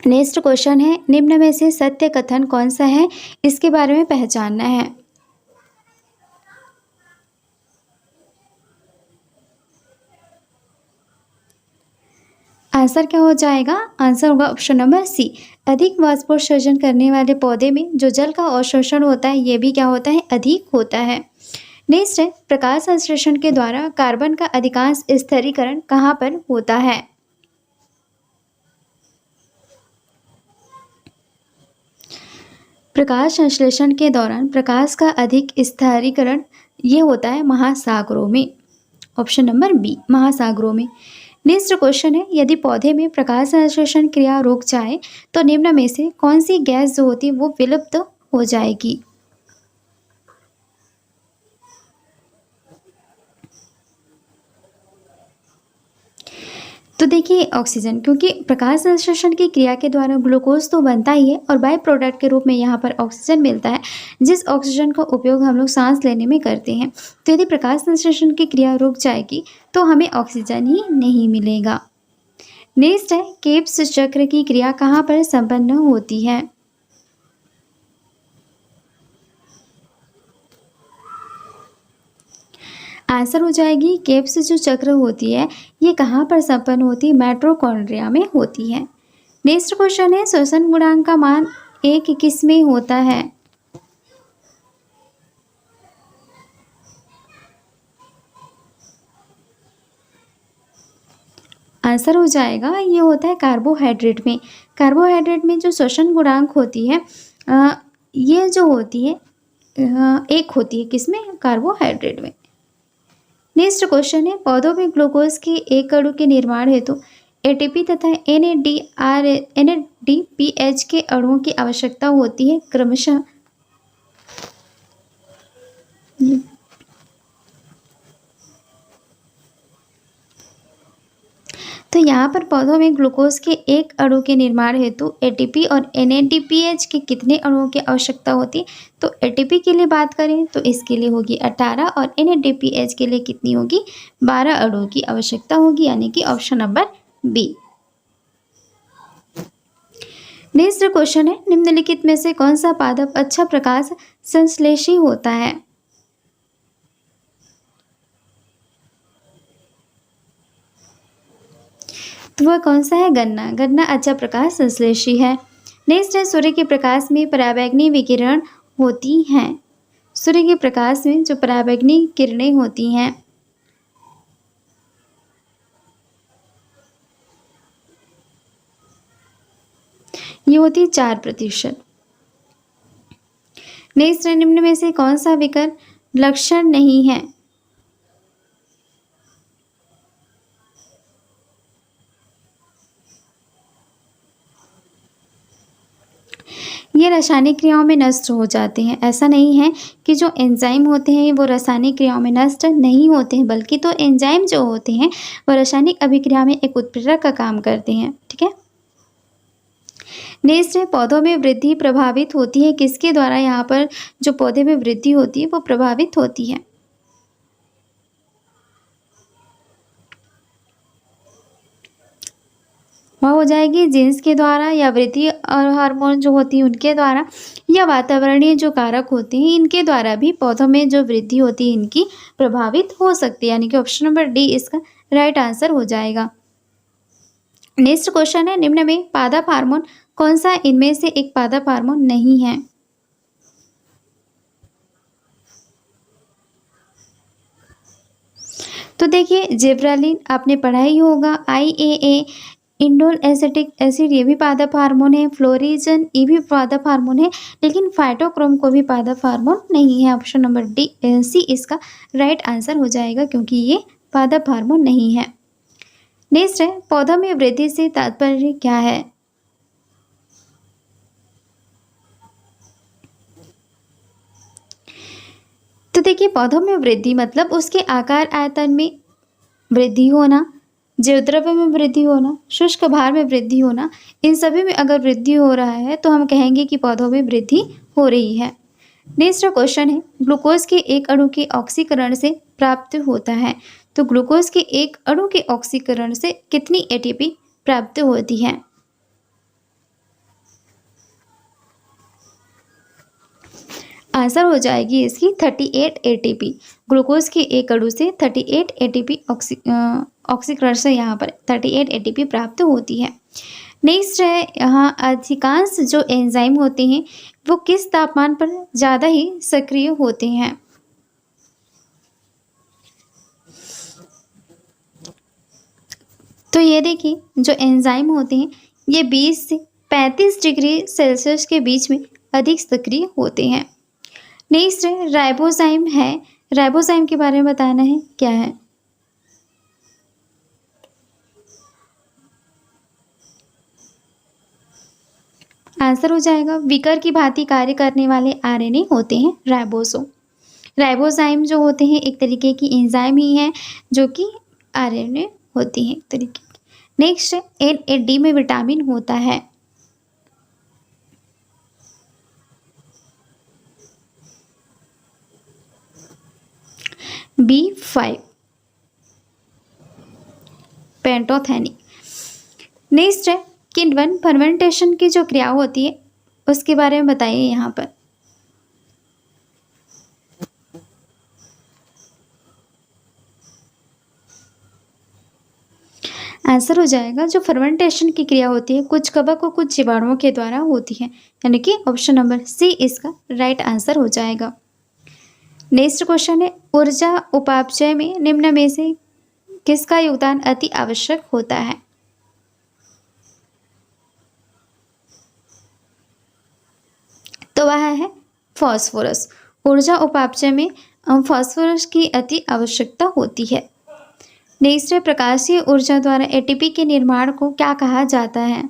नेक्स्ट क्वेश्चन है निम्न में से सत्य कथन कौन सा है इसके बारे में पहचानना है। आंसर क्या हो जाएगा? आंसर होगा ऑप्शन नंबर सी। अधिक वाष्पोत्सर्जन करने वाले पौधे में जो जल का अवशोषण होता है ये भी क्या होता है? अधिक होता है। नेक्स्ट है प्रकाश संश्लेषण के द्वारा कार्बन का अधिकांश स्थिरीकरण कहाँ पर होता है? प्रकाश संश्लेषण के दौरान प्रकाश का अधिक स्थिरीकरण ये होता है महासागरों में। ऑप्शन नंबर बी महासागरों में। नेक्स्ट क्वेश्चन है यदि पौधे में प्रकाश संश्लेषण क्रिया रुक जाए तो निम्न में से कौन सी गैस जो होती है वो विलुप्त हो जाएगी? तो देखिए ऑक्सीजन, क्योंकि प्रकाश संश्लेषण की क्रिया के द्वारा ग्लूकोज तो बनता ही है और बाय प्रोडक्ट के रूप में यहाँ पर ऑक्सीजन मिलता है जिस ऑक्सीजन का उपयोग हम लोग सांस लेने में करते हैं। तो यदि प्रकाश संश्लेषण की क्रिया रुक जाएगी तो हमें ऑक्सीजन ही नहीं मिलेगा। नेक्स्ट है केप्स चक्र की क्रिया कहाँ पर संपन्न होती है? आंसर हो जाएगी केप्स जो चक्र होती है ये कहाँ पर संपन्न होती है? माइटोकॉन्ड्रिया में होती है। नेक्स्ट क्वेश्चन है श्वसन गुणांक का मान 1 किस में होता है? आंसर हो जाएगा ये होता है कार्बोहाइड्रेट में। कार्बोहाइड्रेट में जो श्वसन गुणांक होती है ये जो होती है 1 होती है किसमें? कार्बोहाइड्रेट में। नेक्स्ट क्वेश्चन है पौधों में ग्लूकोज के एक अणु के निर्माण हेतु एटीपी तथा NADPH के अणुओं की आवश्यकता होती है क्रमशः। तो यहाँ पर पौधों में ग्लूकोज के एक अणु के निर्माण हेतु एटीपी और NADPH के कितने अणुओं की आवश्यकता होती है? तो एटीपी के लिए बात करें तो इसके लिए होगी 18 और NADPH के लिए कितनी होगी? 12 अणुओं की आवश्यकता होगी यानी कि option number B. Next question है निम्नलिखित में से कौन सा पादप अच्छा प्रकाश संश्लेषी होता है? तो वह कौन सा है? गन्ना। गन्ना अच्छा प्रकाश संश्लेषी है। नेक्स्ट है सूर्य के प्रकाश में पराबैंगनी विकिरण होती हैं। सूर्य के प्रकाश में जो पराबैंगनी किरणें होती हैं ये होती है 4%। नेक्स्ट है निम्न में से कौन सा विकर लक्षण नहीं है? ये रासायनिक क्रियाओं में नष्ट हो जाते हैं। ऐसा नहीं है कि जो एंजाइम होते हैं वो रासायनिक क्रियाओं में नष्ट नहीं होते हैं, बल्कि तो एंजाइम जो होते हैं वो रासायनिक अभिक्रिया में एक उत्प्रेरक का काम करते हैं। ठीक है, नेक्स्ट है पौधों में वृद्धि प्रभावित होती है किसके द्वारा? यहाँ पर जो पौधे में वृद्धि होती है वो प्रभावित होती है। वह हो जाएगी जीन्स के द्वारा, या वृद्धि और हार्मोन जो होती है उनके द्वारा, या वातावरणीय जो कारक होते हैं इनके द्वारा भी पौधों में जो वृद्धि होती है इनकी प्रभावित हो सकती है। यानी कि ऑप्शन नंबर डी इसका राइट आंसर हो जाएगा। नेक्स्ट क्वेश्चन है, निम्न में पादप हार्मोन कौन सा इनमें से एक पादप हार्मोन नहीं है? तो देखिए, जिब्रेलिन आपने पढ़ा ही होगा, IAA इंडोल एसिटिक एसिड ये भी पादप हार्मोन है, फ्लोरिजन ये भी पादप हार्मोन है, लेकिन फाइटोक्रोम को भी पादप हार्मोन नहीं है। ऑप्शन नंबर डी सी इसका राइट आंसर हो जाएगा, क्योंकि ये पादप हार्मोन नहीं है। नेक्स्ट है, पौधों में वृद्धि से तात्पर्य क्या है? तो देखिए, पौधों में वृद्धि मतलब उसके आकार आयतन में वृद्धि होना, जैव द्रव्य में वृद्धि होना, शुष्क भार में वृद्धि होना, इन सभी में अगर वृद्धि हो रहा है तो हम कहेंगे कि पौधों में वृद्धि हो रही है। नेक्स्ट क्वेश्चन है, ग्लूकोज के एक अणु के ऑक्सीकरण से प्राप्त होता है। तो ग्लूकोज के एक अणु के ऑक्सीकरण से कितनी ATP प्राप्त होती है? आंसर हो जाएगी इसकी 38 ATP। ग्लूकोज के एक अणु से 38 ATP ऑक्सीकरण से यहाँ पर 38 ATP प्राप्त होती है। नेक्स्ट है, यहाँ अधिकांश जो एंजाइम होते हैं वो किस तापमान पर ज़्यादा ही सक्रिय होते हैं? तो ये देखिए, जो एंजाइम होते हैं ये 20 से 35 डिग्री सेल्सियस के बीच में अधिक सक्रिय होते हैं। नेक्स्ट है, राइबोजाइम है, राइबोजाइम के बारे में बताना है, क्या है? आंसर हो जाएगा, विकर की भांति कार्य करने वाले RNA होते हैं राइबोसोम। राइबोजाइम जो होते हैं एक तरीके की एंजाइम ही है जो कि RNA होती हैं एक तरीके की। नेक्स्ट है, NAD में विटामिन होता है। B5 pantothenic. नेक्स्ट है, किण्वन फर्मेंटेशन की जो क्रिया होती है उसके बारे में बताइए यहाँ पर। आंसर हो जाएगा, जो फर्मेंटेशन की क्रिया होती है कुछ कवक और कुछ जीवाणुओं के द्वारा होती है, यानी कि ऑप्शन नंबर सी इसका राइट आंसर हो जाएगा। नेक्स्ट क्वेश्चन है, ऊर्जा उपापचय में निम्न में से किसका योगदान अति आवश्यक होता है? तो वह है फास्फोरस। ऊर्जा उपापचय में फास्फोरस की अति आवश्यकता होती है। नेक्स्ट है, प्रकाशीय ऊर्जा द्वारा ATP के निर्माण को क्या कहा जाता है?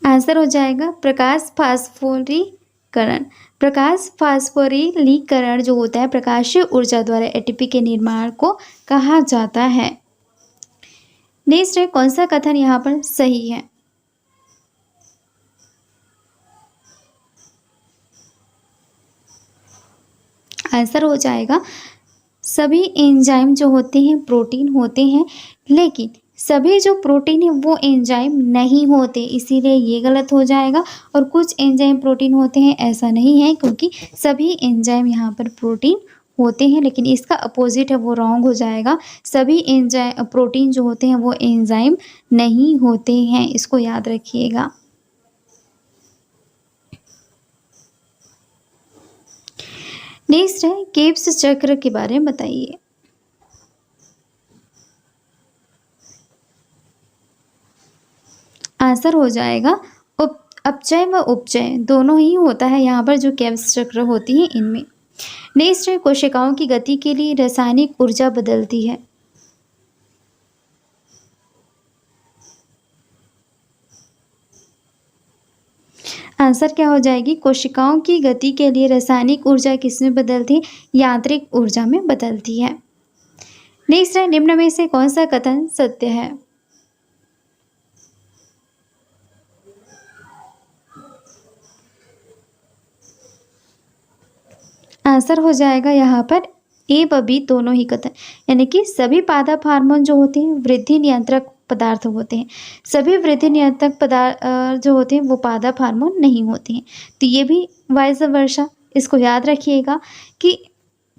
आंसर हो जाएगा, प्रकाश फास्फोरीकरण। प्रकाश फास्फोरीकरण जो होता है प्रकाशीय ऊर्जा द्वारा ATP के निर्माण को कहा जाता है। नेक्स्ट है, कौन सा कथन यहाँ पर सही है? आंसर हो जाएगा, सभी एंजाइम जो होते हैं प्रोटीन होते हैं, लेकिन सभी जो प्रोटीन है वो एंजाइम नहीं होते, इसीलिए ये गलत हो जाएगा। और कुछ एंजाइम प्रोटीन होते हैं, ऐसा नहीं है, क्योंकि सभी एंजाइम यहाँ पर प्रोटीन होते हैं, लेकिन इसका अपोजिट है वो रॉन्ग हो जाएगा। सभी एंजाइम प्रोटीन जो होते हैं वो एंजाइम नहीं होते हैं, इसको याद रखिएगा। नेक्स्ट है, केब्स चक्र के बारे में बताइए। आंसर हो जाएगा, अपचय व उपचय दोनों ही होता है यहाँ पर जो केब्स चक्र होती है इनमें। नेक्स्ट है, कोशिकाओं की गति के लिए रासायनिक ऊर्जा बदलती है। आंसर क्या हो जाएगी, कोशिकाओं की गति के लिए रासायनिक ऊर्जा किसमें बदलती है, यांत्रिक ऊर्जा में बदलती है। नेक्स्ट है, निम्न में से कौन सा कथन सत्य है। आंसर हो जाएगा यहाँ पर ए व बी दोनों ही कथन, यानी कि सभी पादप हार्मोन जो होते हैं वृद्धि नियंत्रक पदार्थ होते हैं, सभी वृद्धि नियंत्रक पदार्थ जो होते हैं वो पादप हार्मोन नहीं होते हैं। तो ये भी वाइस वर्सा, इसको याद रखिएगा कि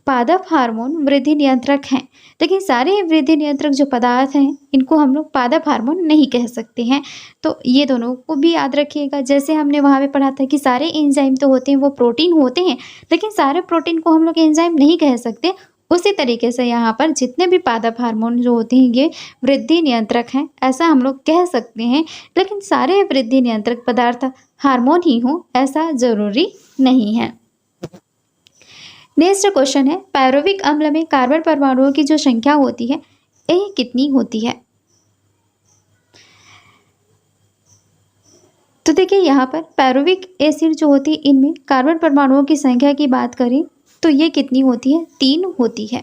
पादप हार्मोन वृद्धि नियंत्रक हैं, लेकिन सारे वृद्धि नियंत्रक जो पदार्थ हैं इनको हम लोग पादप हार्मोन नहीं कह सकते हैं। तो ये दोनों को भी याद रखिएगा। जैसे हमने वहाँ पे पढ़ा था कि सारे एंजाइम तो होते हैं वो प्रोटीन होते हैं, लेकिन सारे प्रोटीन को हम लोग एंजाइम नहीं कह सकते। उसी तरीके से यहाँ पर जितने भी पादप हार्मोन जो होते हैं ये वृद्धि नियंत्रक हैं, ऐसा हम लोग कह सकते हैं, लेकिन सारे वृद्धि नियंत्रक पदार्थ हार्मोन ही हों ऐसा ज़रूरी नहीं है। नेक्स्ट क्वेश्चन है, पायरुविक अम्ल में कार्बन परमाणुओं की जो संख्या होती है यह कितनी होती है। तो देखिए यहाँ पर पायरुविक एसिड जो होती है इनमें कार्बन परमाणुओं की संख्या की बात करें तो ये कितनी होती है, 3 होती है।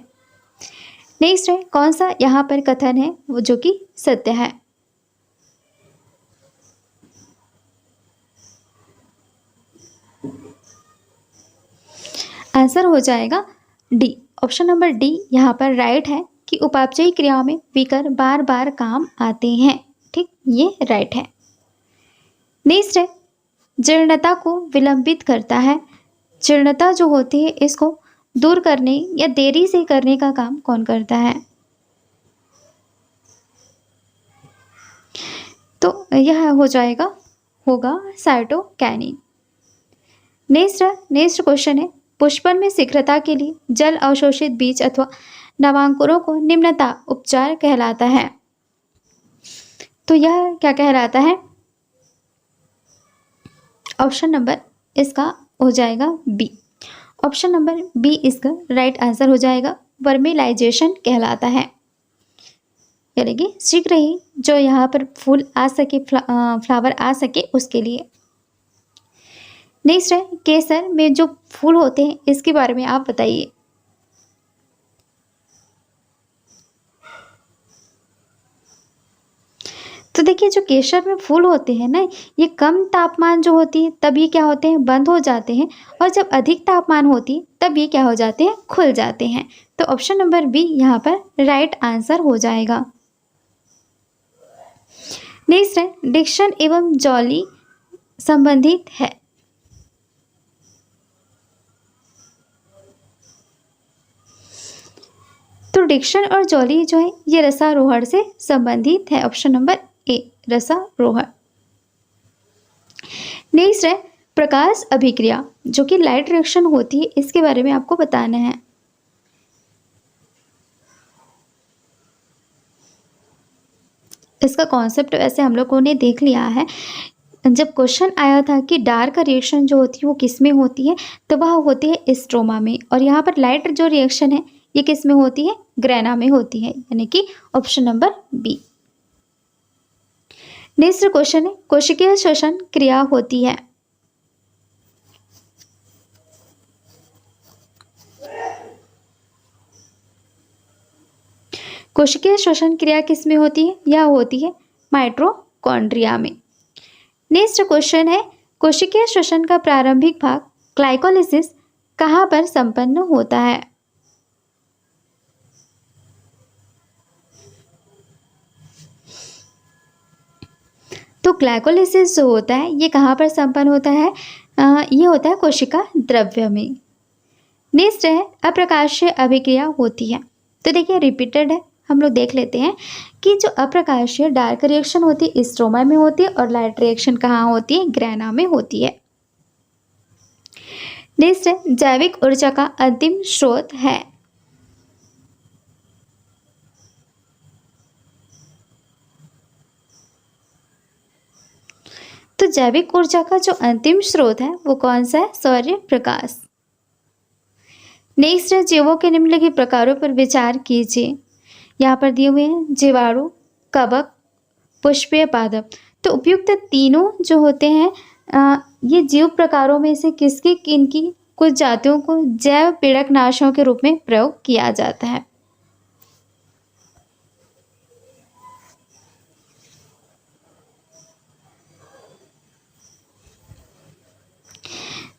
नेक्स्ट है, कौन सा यहाँ पर कथन है वो जो कि सत्य है। आंसर हो जाएगा डी, ऑप्शन नंबर डी यहाँ पर राइट है कि उपापचयी क्रियाओं में विकर बार बार काम आते हैं। ठीक, ये राइट है। नेक्स्ट है, जीर्णता को विलंबित करता है। जीर्णता जो होती है इसको दूर करने या देरी से करने का काम कौन करता है। तो यह हो जाएगा होगा साइटोकाइनिन। नेक्स्ट क्वेश्चन है, पुष्पन में शीघ्रता के लिए जल अवशोषित बीज अथवा नवांकुरों को निम्नता उपचार कहलाता है। तो यह क्या कहलाता है, ऑप्शन नंबर इसका हो जाएगा बी, ऑप्शन नंबर बी इसका राइट आंसर हो जाएगा, वर्मिलाइजेशन कहलाता है, यानी कि शीघ्र ही जो यहाँ पर फूल आ सके, फ्लावर आ सके उसके लिए। नेक्स्ट है, केसर में जो फूल होते हैं इसके बारे में आप बताइए। तो देखिए जो केसर में फूल होते हैं ना, ये कम तापमान जो होती है तब ये क्या होते हैं, बंद हो जाते हैं, और जब अधिक तापमान होती है तब ये क्या हो जाते हैं, खुल जाते हैं। तो ऑप्शन नंबर बी यहाँ पर राइट आंसर हो जाएगा। नेक्स्ट है, डिक्शन एवं जॉली संबंधित है। तो डिक्शन और जॉली जो है ये रसारोहण से संबंधित है, ऑप्शन नंबर ए रसारोहण। नेक्स्ट है, प्रकाश अभिक्रिया जो कि लाइट रिएक्शन होती है इसके बारे में आपको बताना है। इसका कॉन्सेप्ट वैसे हम लोगों ने देख लिया है। जब क्वेश्चन आया था कि डार्क रिएक्शन जो होती है वो किस में होती है, तो वह होती है स्ट्रोमा में, और यहाँ पर लाइट जो रिएक्शन है ये किस में होती है, ग्रेना में होती है, यानी कि option number B. Next question है, कोशिकीय श्वसन क्रिया होती है। कोशिकीय श्वसन क्रिया किस में होती है, यह होती है माइटोकॉन्ड्रिया में। नेक्स्ट क्वेश्चन है, कोशिकीय श्वसन का प्रारंभिक भाग ग्लाइकोलिसिस कहाँ पर संपन्न होता है। तो ग्लाइकोलिसिस जो होता है ये कहाँ पर संपन्न होता है, ये होता है कोशिका द्रव्य में। नेक्स्ट है, अप्रकाशीय अभिक्रिया होती है। तो देखिए रिपीटेड है, हम लोग देख लेते हैं कि जो अप्रकाशीय डार्क रिएक्शन होती है स्ट्रोमा में होती है, और लाइट रिएक्शन कहाँ होती है, ग्रेना में होती है। नेक्स्ट है, जैविक ऊर्जा का अंतिम स्रोत है। तो जैविक ऊर्जा का जो अंतिम स्रोत है वो कौन सा है, सूर्य प्रकाश। नेक्स्ट है, जीवों के निम्नलिखित प्रकारों पर विचार कीजिए। यहाँ पर दिए हुए हैं जीवाणु, कवक, पुष्पीय पादप। तो उपयुक्त तीनों जो होते हैं ये जीव प्रकारों में से किसकी किनकी कुछ जातियों को जैव पीड़कनाशों के रूप में प्रयोग किया जाता है?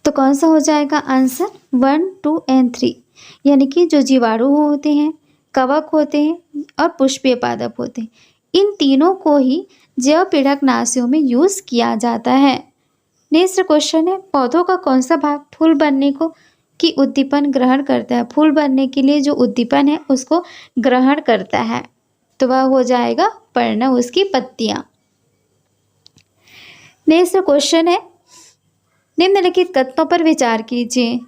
तो कौन सा हो जाएगा आंसर? 1, 2 एंड 3, यानी कि जो जीवाणु होते हैं, कवक होते हैं और पुष्पीय पादप होते हैं, इन तीनों को ही जैव पीड़कनाशियों में यूज किया जाता है। नेक्स्ट क्वेश्चन है, पौधों का कौन सा भाग फूल बनने को की उद्दीपन ग्रहण करता है? फूल बनने के लिए जो उद्दीपन है उसको ग्रहण करता है, तो वह हो जाएगा पर्णव, उसकी पत्तियां। नेक्स्ट क्वेश्चन है, निम्नलिखित कथनों पर विचार कीजिए।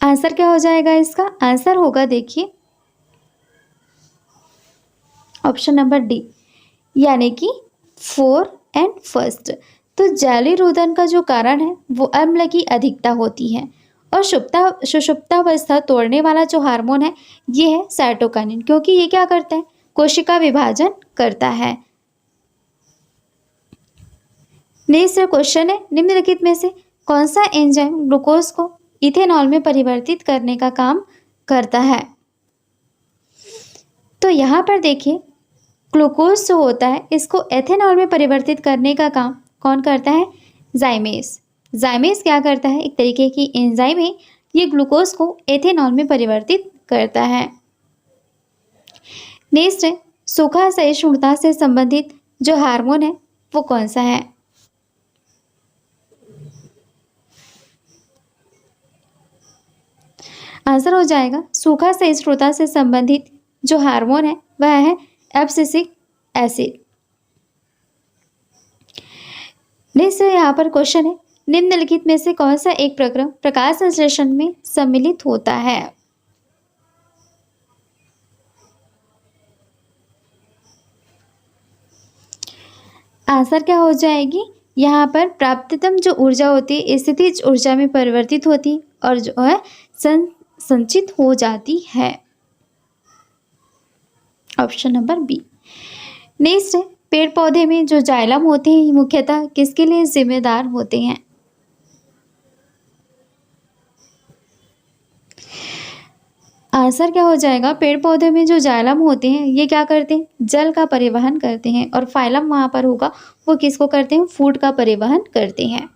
आंसर क्या हो जाएगा इसका? आंसर होगा, देखिए, ऑप्शन नंबर डी, यानी कि 4 एंड फर्स्ट। तो जलीरोधन का जो कारण है वो अम्ल की अधिकता होती है, और सुषुप्तावस्था तोड़ने वाला जो हार्मोन है ये है साइटोकाइनिन, क्योंकि ये क्या करता है? कोशिका विभाजन करता है। नेक्स्ट क्वेश्चन है, निम्नलिखित में से कौन सा एंजाइम ग्लूकोज को इथेनॉल में परिवर्तित करने का काम करता है? तो यहाँ पर देखिए, ग्लूकोज जो होता है इसको एथेनॉल में परिवर्तित करने का काम कौन करता है? जाइमेस। जाइमेस क्या करता है? एक तरीके की एंजाइम है, ये ग्लूकोज को एथेनॉल में परिवर्तित करता है। नेक्स्ट है, सूखा सहिष्णुता से संबंधित जो हार्मोन है वो कौन सा है? आंसर हो जाएगा, सूखा सहिष्णुता से संबंधित जो हार्मोन है वह है एब्सिसिक एसिड। नेक्स्ट यहाँ पर क्वेश्चन है, निम्नलिखित में से कौन सा एक प्रक्रम प्रकाश संश्लेषण में सम्मिलित होता है? आंसर क्या हो जाएगी? यहाँ पर प्राप्ततम जो ऊर्जा होती है स्थितिज ऊर्जा में परिवर्तित होती और जो है संचित हो जाती है, ऑप्शन नंबर बी। नेक्स्ट है, पेड़ पौधे में जो जाइलम होते हैं मुख्यतः किसके लिए जिम्मेदार होते हैं? आंसर क्या हो जाएगा? पेड़ पौधे में जो जाइलम होते हैं ये क्या करते हैं? जल का परिवहन करते हैं, और फाइलम वहां पर होगा वो किसको करते हैं? फूड का परिवहन करते हैं।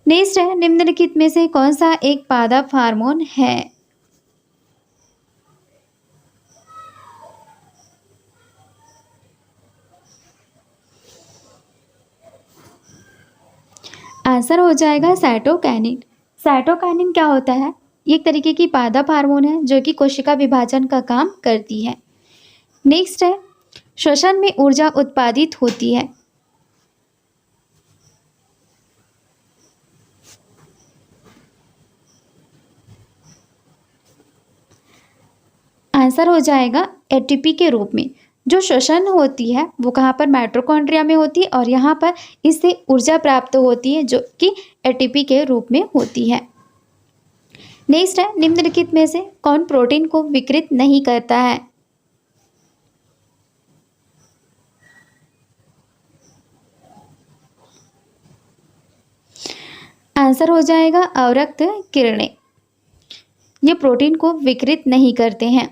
नेक्स्ट है, निम्नलिखित में से कौन सा एक पादप हार्मोन है? आंसर हो जाएगा साइटोकाइनिन। साइटोकाइनिन क्या होता है? एक तरीके की पादप हार्मोन है जो कि कोशिका विभाजन का काम करती है। नेक्स्ट है, श्वसन में ऊर्जा उत्पादित होती है। आंसर हो जाएगा एटीपी के रूप में। जो श्वसन होती है वो कहाँ पर? माइटोकॉन्ड्रिया में होती है, और यहाँ पर इससे ऊर्जा प्राप्त होती है जो कि एटीपी के रूप में होती है। नेक्स्ट है, निम्नलिखित में से कौन प्रोटीन को विकृत नहीं करता है? आंसर हो जाएगा अवरक्त किरणें, ये प्रोटीन को विकृत नहीं करते हैं।